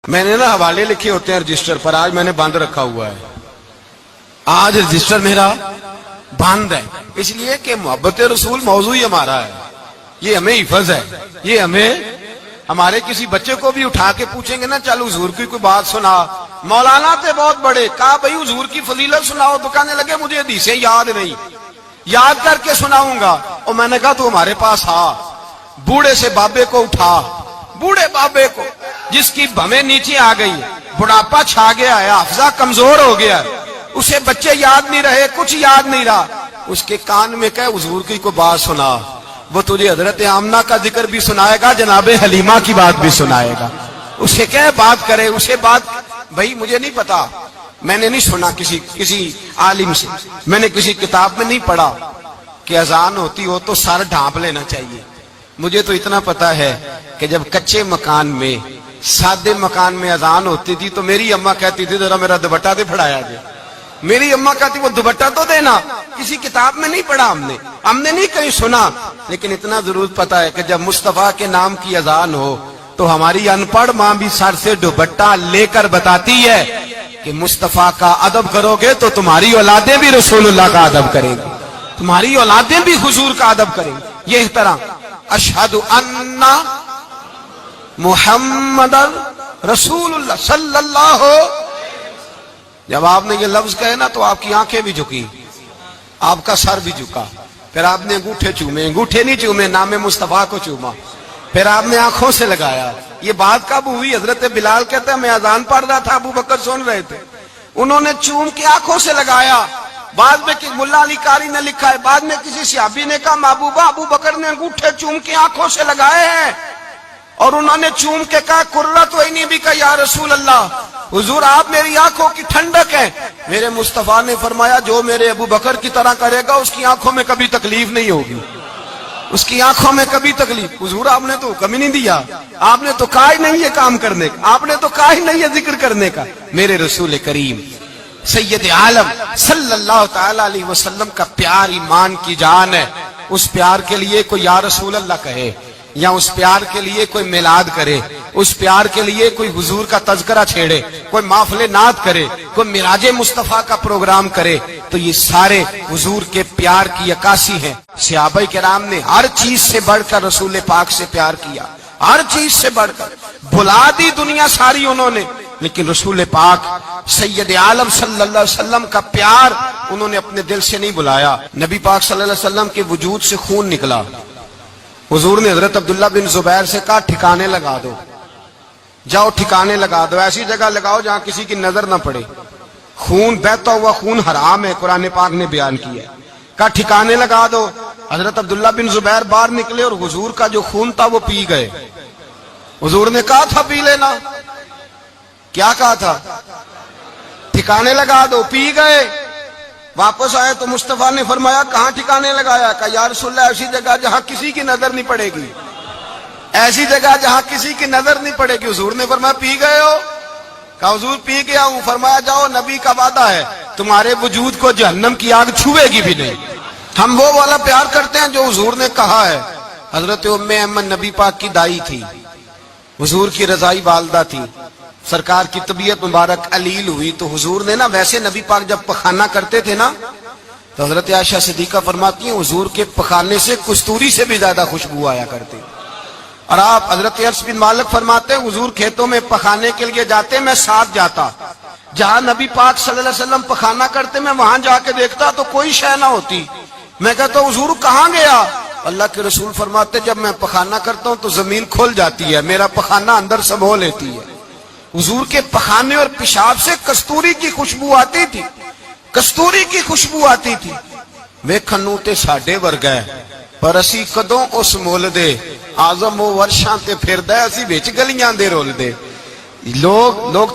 میں نے نا حوالے لکھے ہوتے ہیں رجسٹر پر، آج میں نے بند رکھا ہوا ہے. آج رجسٹر میرا بند ہے اس لیے کہ محبت رسول موضوع ہی ہمارا ہے. یہ ہمیں حفظ ہے. یہ ہمیں ہمارے کسی بچے کو بھی اٹھا کے پوچھیں گے نا چل حضور کی کوئی بات سنا، مولانا تھے بہت بڑے، کہا بھائی حضور کی فضیلت سناؤ، تو کہنے لگے مجھے حدیثیں یاد نہیں، یاد کر کے سناؤں گا. اور میں نے کہا تو ہمارے پاس آ، بوڑھے سے بابے کو اٹھا، بوڑھے بابے کو جس کی بھویں نیچے آ گئی، بڑھاپا چھا گیا ہے، حافظہ کمزور ہو گیا، اسے بچے یاد نہیں رہے، کچھ یاد نہیں رہا، اس کے کان میں کہے حضور کی کوئی بات سنا. وہ تجھے حضرت آمنہ کا ذکر بھی سنائے گا، جناب حلیمہ کی بات بھی سنائے گا. اسے کہے بات کرے، اسے بات. بھائی مجھے نہیں پتا، میں نے نہیں سنا کسی عالم سے، میں نے کسی کتاب میں نہیں پڑھا کہ اذان ہوتی ہو تو سر ڈھانپ لینا چاہیے. مجھے تو اتنا پتا ہے کہ جب کچے مکان میں، سادے مکان میں اذان ہوتی تھی تو میری اماں کہتی تھی ذرا میرا دوپٹہ دے پھڑایا دے. میری اماں کہتی وہ دوپٹہ تو دینا. کسی کتاب میں نہیں پڑھا ہم نے نہیں کہیں سنا، لیکن اتنا ضرور پتا ہے کہ جب مصطفیٰ کے نام کی اذان ہو تو ہماری ان پڑھ ماں بھی سر سے دوپٹہ لے کر بتاتی ہے کہ مصطفیٰ کا ادب کرو گے تو تمہاری اولادیں بھی رسول اللہ کا ادب کریں گی، تمہاری اولادیں بھی حضور کا ادب کریں گی. یہ احترام. اشہد ان محمد رسول اللہ صلی اللہ. جب آپ نے یہ لفظ کہے نا تو آپ کی آنکھیں بھی جھکی، آپ کا سر بھی جھکا. پھر آپ نے انگوٹھے چومے، انگوٹھے نہیں چومے، نام مصطفیٰ کو چوما. پھر آپ نے آنکھوں سے لگایا. یہ بات کب ہوئی؟ حضرت بلال کہتے ہیں میں اذان پڑھ رہا تھا، ابو بکر سن رہے تھے، انہوں نے چوم کے آنکھوں سے لگایا. بعد میں ملا علی قاری نے لکھا ہے، بعد میں کسی صحابی نے کہا محبوبہ ابو بکر نے انگوٹھے چوم کے آنکھوں سے لگائے ہیں، اور انہوں نے چوم کے کہا قرۃ عینی بک یا رسول اللہ، حضور آپ میری آنکھوں کی ٹھنڈک ہے. میرے مصطفیٰ نے فرمایا جو میرے ابو بکر کی طرح کرے گا اس کی آنکھوں میں کبھی تکلیف نہیں ہوگی، اس کی آنکھوں میں کبھی تکلیف. حضور آپ نے تو حکم ہی نہیں دیا، آپ نے تو کہا ہی نہیں یہ کام کرنے کا، آپ نے تو کہا ہی نہیں یہ ذکر کرنے کا. میرے رسول کریم سید عالم صلی اللہ تعالی علیہ وسلم کا پیار ایمان کی جان ہے. اس پیار کے لیے کوئی یا رسول اللہ کہے، یا اس پیار کے لیے کوئی میلاد کرے، اس پیار کے لیے کوئی حضور کا تذکرہ چھیڑے، کوئی محفل نعت کرے، کوئی معراج مصطفیٰ کا پروگرام کرے، تو یہ سارے حضور کے پیار کی عکاسی ہیں. صحابہ کرام نے ہر چیز سے بڑھ کر رسول پاک سے پیار کیا، ہر چیز سے بڑھ کر. بھلا دی دنیا ساری انہوں نے، لیکن رسول پاک سید عالم صلی اللہ علیہ وسلم کا پیار انہوں نے اپنے دل سے نہیں بلایا. نبی پاک صلی اللہ علیہ وسلم کے وجود سے خون نکلا. حضور نے حضرت عبداللہ بن زبیر سے کہا ٹھکانے لگا دو، جاؤ ٹھکانے لگا دو، ایسی جگہ لگاؤ جہاں کسی کی نظر نہ پڑے. خون بہتا ہوا خون حرام ہے، قرآن پاک نے بیان کیا ہے. کہا ٹھکانے لگا دو. حضرت عبداللہ بن زبیر باہر نکلے اور حضور کا جو خون تھا وہ پی گئے. حضور نے کہا تھا پی لینا، کیا کہا تھا؟ ٹھکانے لگا دو، پی گئے. واپس آئے تو مصطفیٰ نے فرمایا کہاں ٹھکانے لگایا؟ کہا یا رسول اللہ ایسی جگہ جہاں کسی کی نظر نہیں پڑے گی، ایسی جگہ جہاں کسی کی نظر نہیں پڑے گی. حضور نے فرمایا پی گئے ہو؟ کہا حضور پی گیا ہوں. فرمایا جاؤ نبی کا وعدہ ہے تمہارے وجود کو جہنم کی آگ چھوئے گی بھی نہیں. ہم وہ والا پیار کرتے ہیں جو حضور نے کہا ہے. حضرت ام ایمن نبی پاک کی دائی تھی، حضور کی رضائی والدہ تھی. سرکار کی طبیعت مبارک علیل ہوئی تو حضور نے نا، ویسے نبی پاک جب پخانہ کرتے تھے نا تو حضرت عائشہ صدیقہ فرماتی ہیں حضور کے پخانے سے کستوری سے بھی زیادہ خوشبو آیا کرتی. اور آپ حضرت انس بن مالک فرماتے ہیں حضور کھیتوں میں پخانے کے لیے جاتے، میں ساتھ جاتا. جہاں نبی پاک صلی اللہ علیہ وسلم پخانہ کرتے میں وہاں جا کے دیکھتا تو کوئی شے نہ ہوتی. میں کہتا حضور کہاں گیا؟ اللہ کے رسول فرماتے جب میں پخانہ کرتا ہوں تو زمین کھل جاتی ہے، میرا پخانہ اندر سمو لیتی ہے. حضور کے پخانے اور پیشاب سے کستوری کی خوشبو آتی تھی، کستوری کی خوشبو آتی تھی. ویکھنوں تے ساڈے ورگا ہے پر اسی کدوں اس مول دے، آزم وہ ورشاں تے پھردا ہے اسی وچ گلیاں دے رول دے. لوگ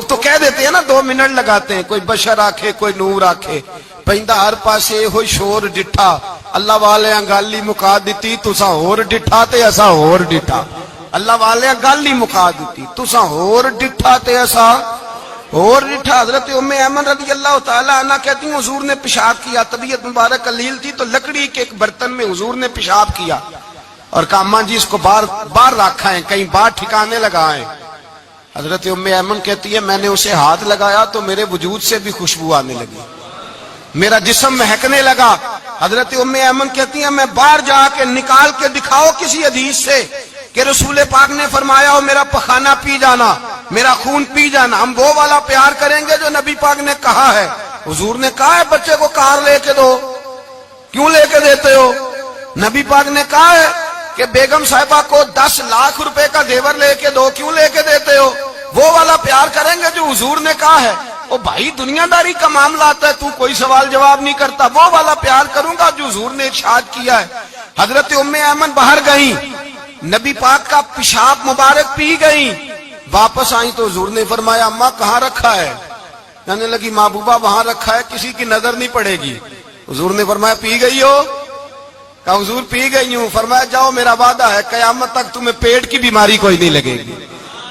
تو کہہ دیتے ہیں نا 2 منٹ لگاتے ہیں، کوئی بشر آکھے کوئی نور آکھے، پیندا ہر پاسے ہوئی شور ڈٹھا، اللہ والے گل ہی مکا دتی تساں ہور ڈٹھا تے اساں ہور ڈٹھا. اللہ والے گل ہی مکا دیتی تساں ہور ڈٹھا تے اساں ہور ڈٹھا. حضرت ام ایمن رضی اللہ تعالی عنہ کہتی ہیں حضور نے پیشاب کیا، طبیعت مبارک علیل تھی تو لکڑی کے ایک برتن میں حضور نے پیشاب کیا اور کہا اماں جی اس کو باہر رکھا ہے، کہیں باہر ٹھکانے لگائیں. حضرت ام ایمن کہتی ہے میں نے اسے ہاتھ لگایا تو میرے وجود سے بھی خوشبو آنے لگی، میرا جسم مہکنے لگا۔ حضرت ام ایمن کہتی ہیں میں باہر جا کے نکال کے دکھاؤ کسی حدیث سے کہ رسول پاک نے فرمایا ہو میرا پخانہ پی جانا، میرا خون پی جانا، ہم وہ والا پیار کریں گے جو نبی پاک نے کہا ہے۔ حضور نے کہا ہے بچے کو کار لے کے دو، کیوں لے کے دیتے ہو؟ نبی پاک نے کہا ہے کہ بیگم صاحبہ کو 10 لاکھ روپے کا زیور لے کے دو، کیوں لے کے دیتے ہو؟ وہ والا پیار کریں گے جو حضور نے کہا ہے۔ او بھائی دنیا داری کا معاملہ آتا ہے، تو کوئی سوال جواب نہیں کرتا، وہ والا پیار کروں گا جو حضور نے ارشاد کیا ہے۔ حضرت ام ایمن باہر گئیں، نبی پاک کا پیشاب مبارک پی گئیں، واپس آئیں تو حضور نے فرمایا اماں کہاں رکھا ہے؟ کہنے لگی محبوبہ وہاں رکھا ہے، کسی کی نظر نہیں پڑے گی۔ حضور نے فرمایا پی گئی ہو؟ کہا حضور پی گئی ہوں۔ فرمایا جاؤ میرا وعدہ ہے قیامت تک تمہیں پیٹ کی بیماری کوئی نہیں لگے گی،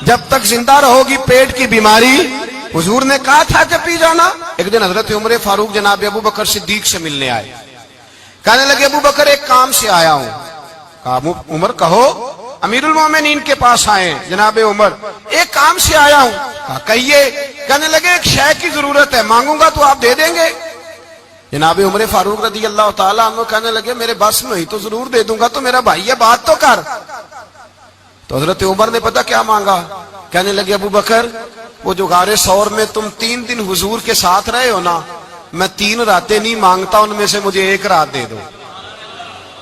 جب تک زندہ رہو گی پیٹ کی بیماری۔ حضور نے کہا تھا کہ پی جانا۔ ایک دن حضرت عمر فاروق جناب ابو بکر صدیق سے ملنے آئے، کہنے لگے ابو بکر ایک کام سے آیا ہوں۔ کہا عمر کہو۔ امیر المومنین کے پاس آئے جناب عمر، ایک کام سے آیا ہوں۔ کہا کہیے۔ کہنے لگے ایک شے کی ضرورت ہے، مانگوں گا تو آپ دے دیں گے؟ جناب عمر فاروق رضی اللہ تعالیٰ عنہ کہنے لگے میرے بس میں ہی تو ضرور دے دوں گا، تو میرا بھائی ہے بات تو کر۔ تو حضرت عمر نے پتہ کیا مانگا؟ کہنے لگے ابو بکر وہ جو غار ثور میں تم 3 دن حضور کے ساتھ رہے ہو نا، میں 3 راتیں نہیں مانگتا، ان میں سے مجھے ایک رات دے دو۔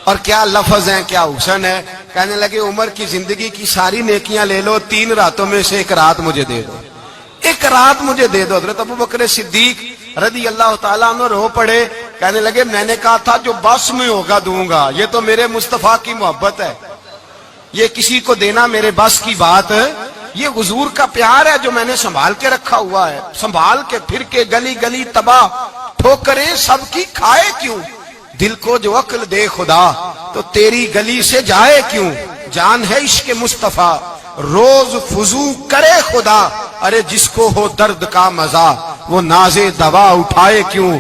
اور کیا لفظ ہیں، کیا حسن ہے۔ کہنے لگے عمر کی زندگی کی ساری نیکیاں لے لو، 3 راتوں میں سے ایک رات مجھے دے دو، ایک رات مجھے دے دو۔ حضرت ابو بکر صدیق رضی اللہ تعالیٰ عنہ رو پڑے، کہنے لگے میں نے کہا تھا جو بس میں ہوگا دوں گا، یہ تو میرے مصطفیٰ کی محبت ہے، یہ کسی کو دینا میرے بس کی بات ہے، یہ حضور کا پیار ہے جو میں نے سنبھال کے رکھا ہوا ہے، سنبھال کے پھر کے گلی گلی تباہ ٹھوکریں سب کی کھائے کیوں، دل کو جو عقل دے خدا تو تیری گلی سے جائے کیوں، جان ہے عشق مصطفیٰ روز فضو کرے خدا، ارے جس کو ہو درد کا مزہ وہ ناز دوا اٹھائے کیوں،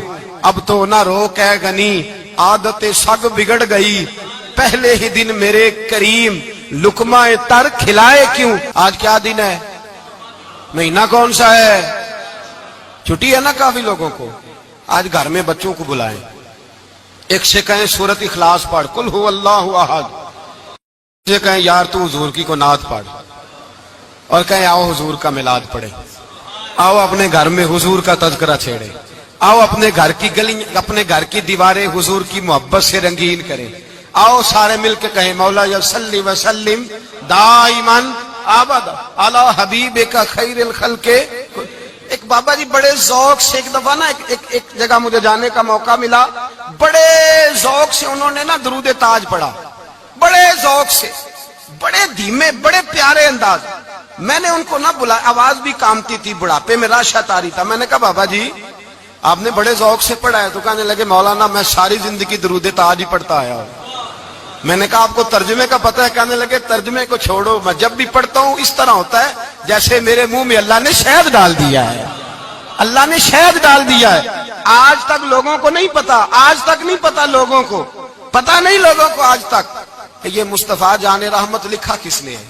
اب تو نہ روک ہے غنی عادت سگ بگڑ گئی، پہلے ہی دن میرے کریم لقمہ تر کھلائے کیوں۔ آج کیا دن ہے؟ مہینہ کون سا ہے؟ چھٹی ہے نا کافی لوگوں کو۔ آج گھر میں بچوں کو بلائیں، ایک سے کہیں سورت اخلاص پڑھ قل هو اللہ احد، سے کہیں یار تو حضور کی کو نعت پڑھ، اور کہیں آؤ حضور کا میلاد پڑھے، آؤ اپنے گھر میں حضور کا تذکرہ چھیڑے، آؤ اپنے گھر کی گلی اپنے گھر کی دیواریں حضور کی محبت سے رنگین کریں، آؤ سارے مل کے کہیں مولا صلی وسلم دائما ابدا علی حبیبک خیر الخلق۔ ایک بابا جی بڑے ذوق سے ایک دفعہ نا ایک جگہ مجھے جانے کا موقع ملا، بڑے ذوق سے انہوں نے نا درود تاج پڑھا، بڑے ذوق سے، بڑے دھیمے بڑے پیارے انداز۔ میں نے ان کو نہ بلایا، آواز بھی کامتی تھی، بڑھاپے میں راشت آ رہی تھا۔ میں نے کہا بابا جی آپ نے بڑے ذوق سے پڑھا ہے؟ تو کہنے لگے مولانا میں ساری زندگی درود تاج ہی پڑھتا آیا ہوں۔ میں نے کہا آپ کو ترجمے کا پتہ ہے؟ کہنے لگے ترجمے کو چھوڑو، میں جب بھی پڑھتا ہوں اس طرح ہوتا ہے جیسے میرے منہ میں اللہ نے شہد ڈال دیا ہے، اللہ نے شہد ڈال دیا ہے۔ آج تک لوگوں کو نہیں پتا، آج تک نہیں پتا لوگوں کو، پتا نہیں لوگوں کو آج تک کہ یہ مصطفیٰ جان رحمت لکھا کس نے ہے۔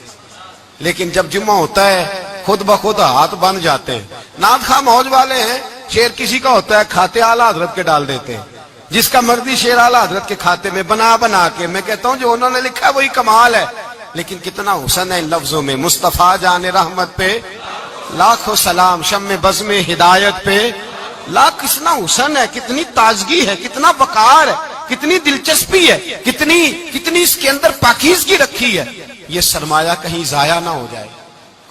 لیکن جب جمعہ ہوتا ہے خود بخود ہاتھ بن جاتے ہیں۔ نعت خواہ موج والے ہیں، شعر کسی کا ہوتا ہے کھاتے اعلیٰ حضرت کے ڈال دیتے ہیں، جس کا مرضی شعر اعلیٰ حضرت کے کھاتے میں بنا بنا کے۔ میں کہتا ہوں جو انہوں نے لکھا ہے وہی کمال ہے، لیکن کتنا حسن ہے ان لفظوں میں۔ مصطفیٰ جان رحمت پہ لاکھوں سلام، شمع بزم ہدایت پہ لاکھ، کتنا حسن ہے، کتنی تازگی ہے، کتنا وقار ہے، کتنی دلچسپی ہے، کتنی اس کے اندر پاکیزگی رکھی ہے۔ یہ سرمایہ کہیں ضائع نہ ہو جائے۔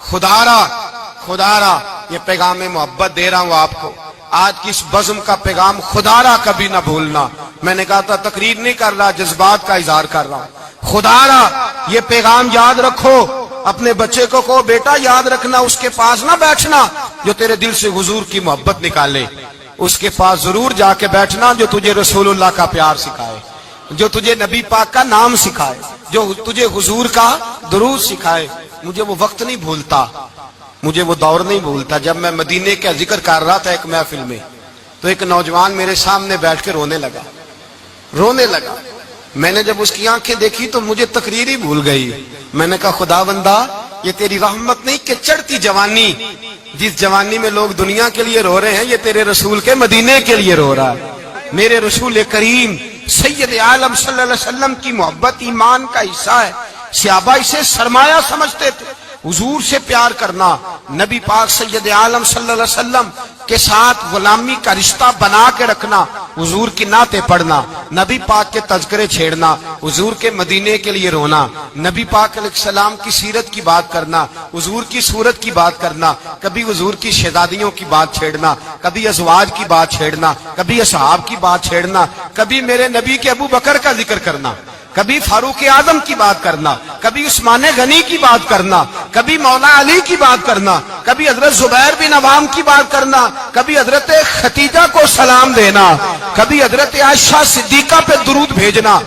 خدا را یہ پیغام محبت دے رہا ہوں آپ کو، آج کی اس بزم کا پیغام خدا را کبھی نہ بھولنا۔ میں نے کہا تھا تقریر نہیں کر رہا، جذبات کا اظہار کر رہا ہوں۔ خدا را یہ پیغام یاد رکھو، اپنے بچے کو کہو بیٹا یاد رکھنا اس کے پاس نہ بیٹھنا جو تیرے دل سے حضور کی محبت نکالے، اس کے پاس ضرور جا کے بیٹھنا جو تجھے رسول اللہ کا پیار سکھائے، جو تجھے نبی پاک کا نام سکھائے، جو تجھے حضور کا درود سکھائے۔ مجھے وہ وقت نہیں بھولتا، مجھے وہ دور نہیں بھولتا جب میں مدینے کا ذکر کر رہا تھا ایک محفل میں، تو ایک نوجوان میرے سامنے بیٹھ کے رونے لگا۔ میں نے جب اس کی آنکھیں دیکھی تو مجھے تقریر ہی بھول گئی۔ میں نے کہا خدا بندہ یہ تیری رحمت نہیں کہ چڑھتی جوانی، جس جوانی میں لوگ دنیا کے لیے رو رہے ہیں یہ تیرے رسول کے مدینے کے لیے رو رہا ہے۔ میرے رسول کریم سید عالم صلی اللہ علیہ وسلم کی محبت ایمان کا حصہ ہے۔ صحابہ اسے سرمایہ سمجھتے تھے۔ حضور سے پیار کرنا، نبی پاک سید عالم صلی اللہ علیہ وسلم کے ساتھ غلامی کا رشتہ بنا کے رکھنا، حضور کی نعتیں پڑھنا، نبی پاک کے تذکرے چھیڑنا، حضور کے مدینے کے لیے رونا، نبی پاک علیہ السلام کی سیرت کی بات کرنا، حضور کی صورت کی بات کرنا، کبھی حضور کی شہزادیوں کی بات چھیڑنا، کبھی ازواج کی بات چھیڑنا، کبھی اصحاب کی بات چھیڑنا، کبھی میرے نبی کے ابو بکر کا ذکر کرنا، کبھی فاروق اعظم کی بات کرنا، کبھی عثمان غنی کی بات کرنا، کبھی مولا علی کی بات کرنا، کبھی حضرت زبیر بن عوام کی بات کرنا، کبھی حضرت خدیجہ کو سلام دینا، کبھی حضرت عائشہ صدیقہ پہ درود بھیجنا،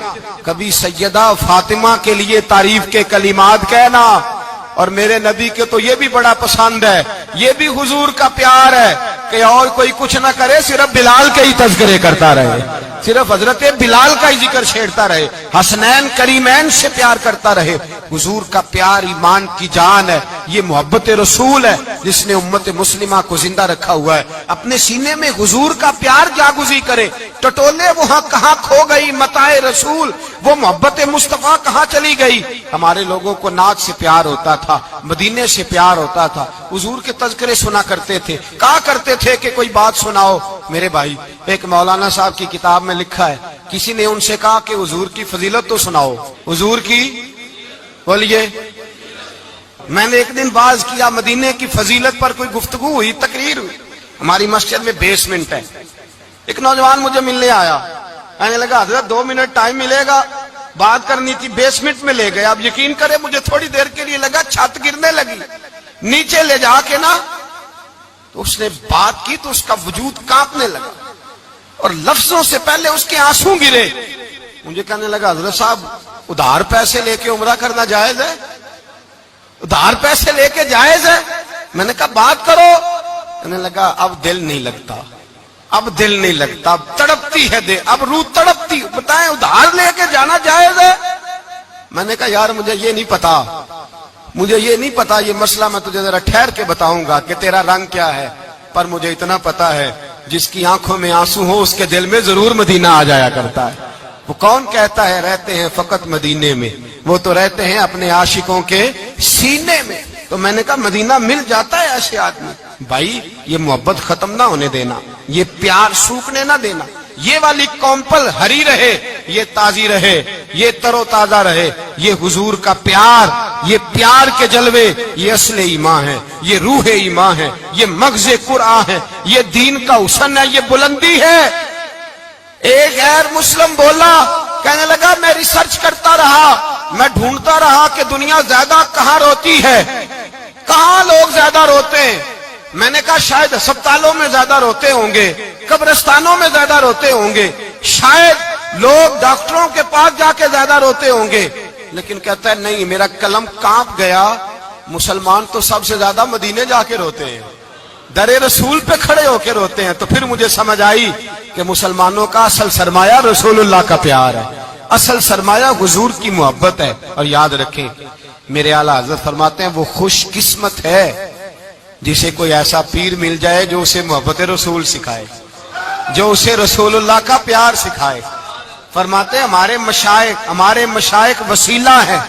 کبھی سیدہ فاطمہ کے لیے تعریف کے کلمات کہنا۔ اور میرے نبی کے تو یہ بھی بڑا پسند ہے، یہ بھی حضور کا پیار ہے کہ اور کوئی کچھ نہ کرے، صرف بلال کے ہی تذکرے کرتا رہے، صرف حضرت بلال کا ہی ذکر چھیڑتا رہے، حسنین کریمین سے پیار کرتا رہے۔ حضور کا پیار ایمان کی جان ہے، یہ محبت رسول ہے جس نے امت مسلمہ کو زندہ رکھا ہوا ہے۔ اپنے سینے میں حضور کا پیار جاگزی کرے، ٹٹولے وہاں کہاں کھو گئی متاع رسول، وہ محبت مصطفیٰ کہاں چلی گئی۔ ہمارے لوگوں کو نعت سے پیار ہوتا تھا، مدینے سے پیار ہوتا تھا، حضور کے تذکرے سنا کرتے تھے، کہا کرتے تھے کہ کوئی بات سناؤ۔ میرے بھائی، ایک مولانا صاحب کی کتاب میں لکھا ہے، کسی نے ان سے کہا کہ حضور کی فضیلت تو سناؤ، حضور کی بولیے۔ میں نے ایک دن باز کیا، مدینے کی فضیلت پر کوئی گفتگو ہوئی، تقریر ہوئی، ہماری مسجد میں بیسمنٹ ہے۔ ایک نوجوان مجھے ملنے آیا، کہنے لگا حضرت 2 منٹ ٹائم ملے گا، بات کرنی تھی۔ بیسمنٹ میں لے گئے، اب یقین کرے مجھے تھوڑی دیر کے لیے لگا چھت گرنے لگی، نیچے لے جا کے نا تو اس نے بات کی تو اس کا وجود کانپنے لگا اور لفظوں سے پہلے اس کے آنسو گرے۔ مجھے کہنے لگا حضرت صاحب ادھار پیسے لے کے عمرہ کرنا جائز ہے؟ ادھار پیسے لے کے جائز ہے؟ میں نے کہا بات کرو۔ کہنے لگا اب دل نہیں لگتا، اب دل نہیں لگتا، اب تڑپتی ہے دل، اب روح تڑپتی، بتائیں ادھار لے کے جانا جائز ہے؟ میں نے کہا یار مجھے یہ نہیں پتا، مجھے یہ نہیں پتا، یہ مسئلہ میں تجھے ذرا ٹھہر کے بتاؤں گا کہ تیرا رنگ کیا ہے، پر مجھے اتنا پتا ہے جس کی آنکھوں میں آنسو ہو اس کے دل میں ضرور مدینہ آ جایا کرتا ہے۔ وہ کون کہتا ہے رہتے ہیں فقط مدینے میں، وہ تو رہتے ہیں اپنے عاشقوں کے سینے میں۔ تو میں نے کہا مدینہ مل جاتا ہے ایسے آدمی۔ بھائی یہ محبت ختم نہ ہونے دینا، یہ پیار سوکھنے نہ دینا، یہ والی کومپل ہری رہے، یہ تازی رہے، یہ تر و تازہ رہے۔ یہ حضور کا پیار، یہ پیار کے جلوے، یہ اصل ایمان ہے، یہ روح ایمان ہے، یہ مغز قرآن ہے، یہ دین کا حسن ہے، یہ بلندی ہے۔ ایک غیر مسلم بولا، کہنے لگا میں ریسرچ کرتا رہا، میں ڈھونڈتا رہا کہ دنیا زیادہ کہاں روتی ہے، کہاں لوگ زیادہ روتے ہیں۔ میں نے کہا شاید ہسپتالوں میں زیادہ روتے ہوں گے، قبرستانوں میں زیادہ روتے ہوں گے، شاید لوگ ڈاکٹروں کے پاس جا کے زیادہ روتے ہوں گے، لیکن کہتا ہے نہیں، میرا قلم کانپ گیا، مسلمان تو سب سے زیادہ مدینے جا کے روتے ہیں، در رسول پہ کھڑے ہو کے روتے ہیں۔ تو پھر مجھے سمجھ آئی کہ مسلمانوں کا اصل سرمایہ رسول اللہ کا پیار ہے، اصل سرمایہ حضور کی محبت ہے۔ اور یاد رکھیں میرے اعلیٰ حضرت فرماتے ہیں وہ خوش قسمت ہے جسے کوئی ایسا پیر مل جائے جو اسے محبت رسول سکھائے، جو اسے رسول اللہ کا پیار سکھائے۔ فرماتے ہیں ہمارے مشائخ وسیلہ ہیں۔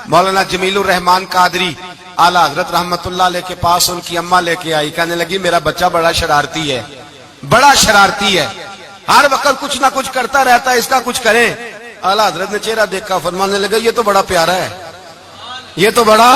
مولانا جمیل الرحمان قادری اعلیٰ حضرت رحمت اللہ علیہ کے پاس ان کی اماں لے کے آئی، کہنے لگی میرا بچہ بڑا شرارتی ہے، بڑا شرارتی ہے، ہر وقت کچھ نہ کچھ کرتا رہتا ہے، اس کا کچھ کریں۔ اعلیٰ حضرت نے چہرہ دیکھا، فرمانے لگا یہ تو بڑا پیارا ہے، یہ تو بڑا،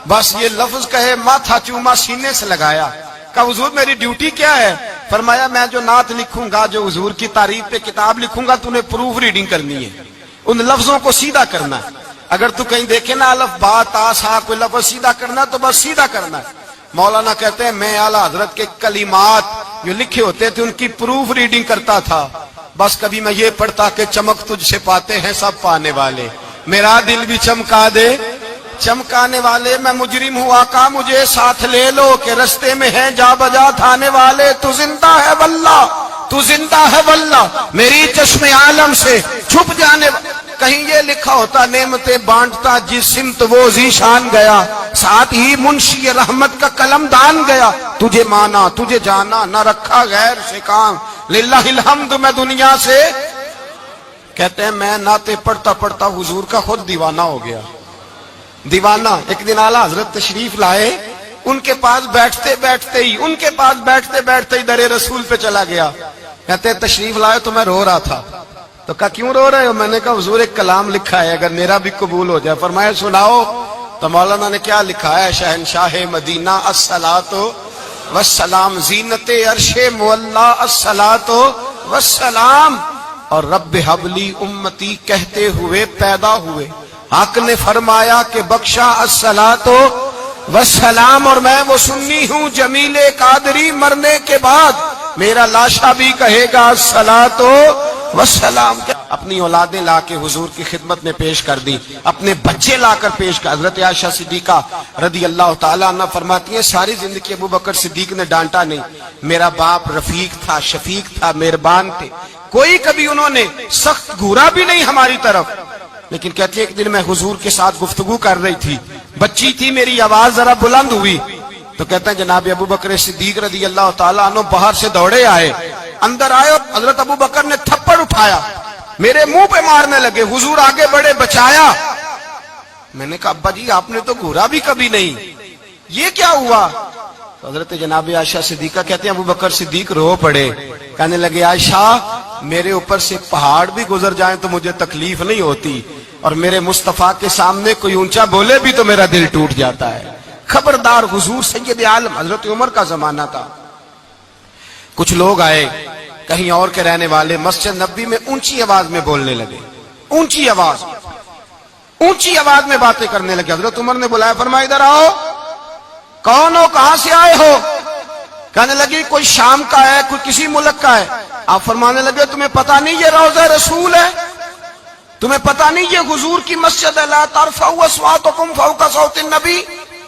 بس یہ لفظ کہے ماتھا چوما سینے سے لگایا۔ کہا حضور میری ڈیوٹی کیا ہے؟ فرمایا میں جو نعت لکھوں گا، جو حضور کی تعریف پہ کتاب لکھوں گا، تو نے پروف ریڈنگ کرنی ہے، ان لفظوں کو سیدھا کرنا ہے۔ اگر تو کہیں دیکھے نا الف با تا سا کوئی لفظ سیدھا کرنا تو بس سیدھا کرنا ہے۔ مولانا کہتے ہیں میں اعلیٰ حضرت کے کلمات جو لکھے ہوتے تھے ان کی پروف ریڈنگ کرتا تھا، بس کبھی میں یہ پڑھتا کہ چمک تجھ سے پاتے ہیں سب پانے والے، میرا دل بھی چمکا دے چمکانے والے، میں مجرم ہوں آقا مجھے ساتھ لے لو کہ رستے میں ہیں جا بجا تھانے والے، تو زندہ ہے واللہ، تو زندہ ہے واللہ، میری چشم عالم سے چھپ جانے کہیں یہ لکھا ہوتا نعمتیں بانٹتا جس سمت وہ ذیشان گیا، ساتھ ہی منشی رحمت کا قلم دان گیا، تجھے مانا تجھے جانا نہ رکھا غیر سے کام، للہ الحمد میں دنیا سے. کہتے ہیں میں نعتیں پڑھتا پڑھتا حضور کا خود دیوانہ ہو گیا. دیوانہ. ایک دن اعلیٰ حضرت تشریف لائے، ان کے پاس بیٹھتے بیٹھتے ہی در رسول پہ چلا گیا. کہتے ہیں تشریف لائے تو میں رو رہا تھا. تو کہا کیوں رو رہے ہو؟ میں نے کہا حضور ایک کلام لکھا ہے اگر میرا بھی قبول ہو جائے. فرمایا سناؤ. تو مولانا نے کیا لکھا ہے؟ شہنشاہ مدینہ الصلاۃ والسلام، زینت عرش مولا الصلاۃ والسلام، اور رب حبلی امتی کہتے ہوئے پیدا ہوئے. حق نے فرمایا کہ بخشا الصلاۃ والسلام، اور میں وہ سنی ہوں جمیل قادری مرنے کے بعد میرا لاشا بھی کہے گا الصلاۃ والسلام. اپنی اولادیں لا کے حضور کی خدمت میں پیش کر دی، اپنے بچے لا کر پیش کر. حضرت عائشہ صدیقہ رضی اللہ تعالیٰ عنہ فرماتی ہیں ساری زندگی ابو بکر صدیق نے ڈانٹا نہیں. میرا باپ رفیق تھا، شفیق تھا، مہربان تھے، کوئی کبھی انہوں نے سخت گھورا بھی نہیں ہماری طرف. لیکن کہتی ہے ایک دن میں حضور کے ساتھ گفتگو کر رہی تھی، بچی تھی، میری آواز ذرا بلند ہوئی تو کہتے ہیں جناب ابو بکر صدیق رضی اللہ تعالیٰ عنہ باہر سے دوڑے آئے، اندر آئے اور حضرت ابو بکر نے تھپڑ اٹھایا، میرے منہ پہ مارنے لگے. حضور آگے بڑھے، بچایا. میں نے کہا ابا جی آپ نے تو گھورا بھی کبھی نہیں، یہ کیا ہوا؟ تو حضرت جناب عائشہ صدیقہ کہتے ہیں ابو بکر صدیق رو پڑے، کہنے لگے عائشہ میرے اوپر سے پہاڑ بھی گزر جائیں تو مجھے تکلیف نہیں ہوتی، اور میرے مصطفیٰ کے سامنے کوئی اونچا بولے بھی تو میرا دل ٹوٹ جاتا ہے. خبردار. حضور سید عالم حضرت عمر کا زمانہ تھا. کچھ لوگ آئے کہیں اور کے رہنے والے، مسجد نبوی میں اونچی آواز میں بولنے لگے، اونچی آواز میں باتیں کرنے لگے. حضرت عمر نے بلایا، فرمایا ادھر آؤ. کون ہو؟ کہاں سے آئے ہو؟ کہنے لگی کوئی شام کا ہے، کوئی کسی ملک کا ہے. آپ فرمانے لگے تمہیں پتا نہیں یہ روضہ رسول ہے؟ تمہیں پتا نہیں یہ حضور کی مسجد ہے؟ لا ترفعوا اصواتکم فوق صوت النبی.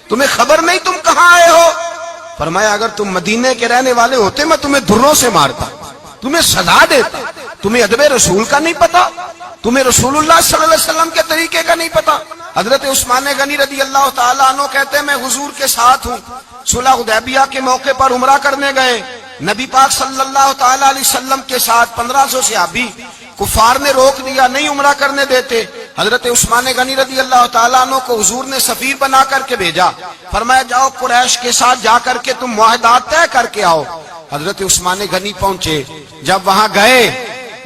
تمہیں خبر نہیں تم کہاں آئے ہو؟ فرمایا اگر تم مدینے کے رہنے والے ہوتے میں تمہیں دھروں سے مارتا، تمہیں سزا دیتا. تمہیں ادب رسول کا نہیں پتا؟ تمہیں رسول اللہ صلی اللہ علیہ وسلم کے طریقے کا نہیں پتا؟ حضرت عثمان غنی رضی اللہ تعالیٰ عنہ کہتے ہیں میں حضور کے ساتھ ہوں، صلح حدیبیہ کے موقع پر عمرہ کرنے گئے، نبی پاک صلی اللہ تعالیٰ علیہ وسلم کے ساتھ 1500 صحابی. کفار نے روک دیا، نہیں عمرہ کرنے دیتے. حضرت عثمان غنی رضی اللہ تعالیٰ عنہ کو حضور نے سفیر بنا کر کے بھیجا، فرمایا جاؤ قریش کے ساتھ جا کر کے تم معاہدات طے کر کے آؤ. حضرت عثمان غنی پہنچے، جب وہاں گئے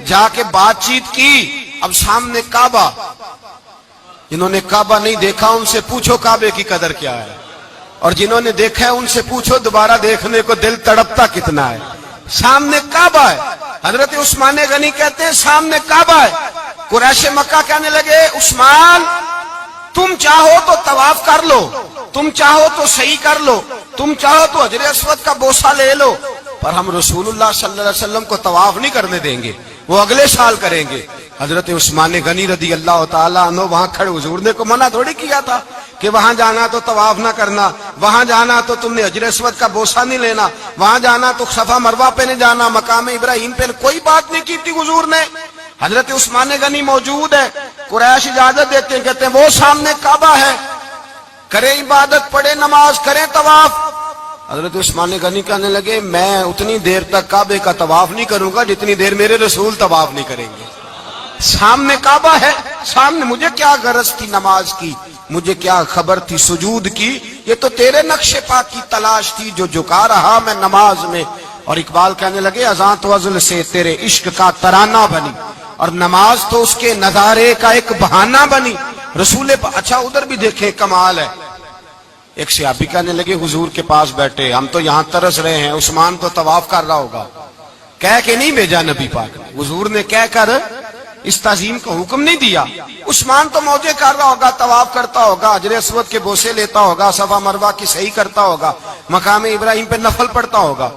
جا کے بات چیت کی. اب سامنے کعبہ، جنہوں نے کعبہ نہیں دیکھا ان سے پوچھو کعبے کی قدر کیا ہے، اور جنہوں نے دیکھا ہے ان سے پوچھو دوبارہ دیکھنے کو دل تڑپتا کتنا ہے. سامنے کعبہ ہے. حضرت عثمان غنی کہتے ہیں سامنے کعبہ ہے. قریش مکہ کہنے لگے عثمان تم چاہو تو طواف کر لو، تم چاہو تو صحیح کر لو، تم چاہو تو حجر اسود کا بوسہ لے لو، پر ہم رسول اللہ صلی اللہ علیہ وسلم کو طواف نہیں کرنے دیں گے، وہ اگلے سال کریں گے. حضرت عثمان غنی رضی اللہ تعالیٰ عنہ وہاں کھڑے، حضور نے کو منع تھوڑی کیا تھا کہ وہاں جانا تو طواف نہ کرنا، وہاں جانا تو تم نے حجر اسود کا بوسہ نہیں لینا، وہاں جانا تو صفا مروہ پہ نہیں جانا، مقام ابراہیم پہ کوئی بات نہیں کی تھی حضور نے. حضرت عثمان غنی موجود ہے، قریش اجازت دیتے ہیں، کہتے ہیں وہ سامنے کعبہ ہے، کریں عبادت، پڑھیں نماز، کریں طواف. حضرت عثمان غنی کہنے لگے میں اتنی دیر تک کعبے کا طواف نہیں کروں گا جتنی دیر میرے رسول طواف نہیں کریں گے. سامنے کعبہ ہے، سامنے، مجھے کیا غرض تھی نماز کی، مجھے کیا خبر تھی سجود کی، یہ تو تیرے نقش پا کی تلاش تھی جو جھکا رہا میں نماز میں. اور اقبال کہنے لگے اذان تو ازل سے تیرے عشق کا ترانہ بنی، اور نماز تو اس کے نظارے کا ایک بہانہ بنی. رسول اچھا ادھر بھی دیکھیں کمال ہے. ایک صحابی کہنے لگے حضور کے پاس بیٹھے ہم تو یہاں ترس رہے ہیں، عثمان تو طواف کر رہا ہوگا. کہہ کے نہیں بھیجا نبی پاک نے، حضور نے کہہ کر اس تعظیم کا حکم نہیں دیا. عثمان تو موجے کر رہا ہوگا، طواف کرتا ہوگا، حجر اسود کے بوسے لیتا ہوگا، صفا مروہ کی صحیح کرتا ہوگا، مقام ابراہیم پہ نفل پڑھتا ہوگا.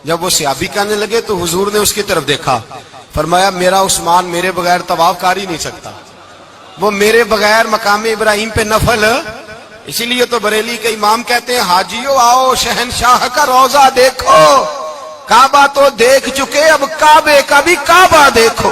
جب وہ صحابی کہنے لگے تو حضور نے اس کی طرف دیکھا، فرمایا میرا عثمان میرے بغیر طواف کر ہی نہیں سکتا، وہ میرے بغیر مقام ابراہیم پہ نفل. اسی لیے تو بریلی کے امام کہتے ہیں حاجیو آؤ شہنشاہ کا روضہ دیکھو، کعبہ تو دیکھ چکے اب کعبے کا بھی کعبہ دیکھو.